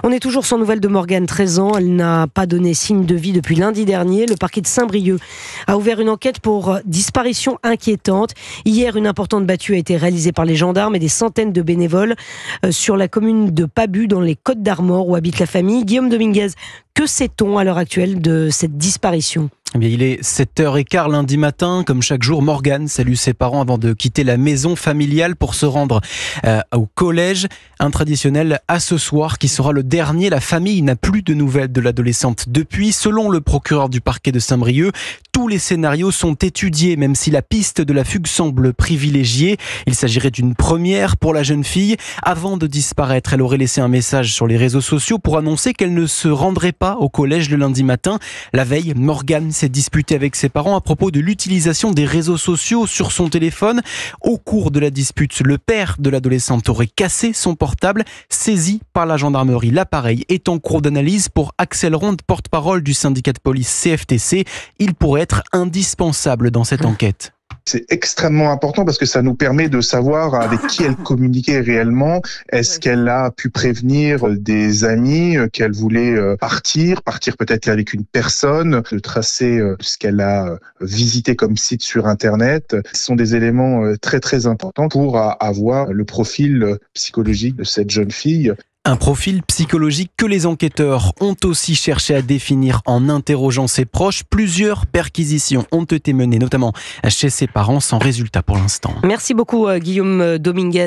On est toujours sans nouvelles de Morgane, 13 ans. Elle n'a pas donné signe de vie depuis lundi dernier. Le parquet de Saint-Brieuc a ouvert une enquête pour disparition inquiétante. Hier, une importante battue a été réalisée par les gendarmes et des centaines de bénévoles sur la commune de Pabu, dans les Côtes-d'Armor, où habite la famille. Guillaume Dominguez, que sait-on à l'heure actuelle de cette disparition ? Eh bien, il est 7h15 lundi matin. Comme chaque jour, Morgane salue ses parents avant de quitter la maison familiale pour se rendre au collège. Un traditionnel à ce soir qui sera le dernier. La famille n'a plus de nouvelles de l'adolescente depuis. Selon le procureur du parquet de Saint-Brieuc, tous les scénarios sont étudiés, même si la piste de la fugue semble privilégiée. Il s'agirait d'une première pour la jeune fille. Avant de disparaître, elle aurait laissé un message sur les réseaux sociaux pour annoncer qu'elle ne se rendrait pas au collège le lundi matin. La veille, Morgane s'est disputée avec ses parents à propos de l'utilisation des réseaux sociaux sur son téléphone. Au cours de la dispute, le père de l'adolescente aurait cassé son portable. Saisi par la gendarmerie, l'appareil est en cours d'analyse pour Axel Ronde, porte-parole du syndicat de police CFTC. Il pourrait être indispensable dans cette enquête. C'est extrêmement important parce que ça nous permet de savoir avec qui elle communiquait réellement. Est-ce qu'elle a pu prévenir des amis qu'elle voulait partir peut-être avec une personne, de tracer ce qu'elle a visité comme site sur Internet. Ce sont des éléments très très importants pour avoir le profil psychologique de cette jeune fille. Un profil psychologique que les enquêteurs ont aussi cherché à définir en interrogeant ses proches. Plusieurs perquisitions ont été menées, notamment chez ses parents, sans résultat pour l'instant. Merci beaucoup Guillaume Dominguez.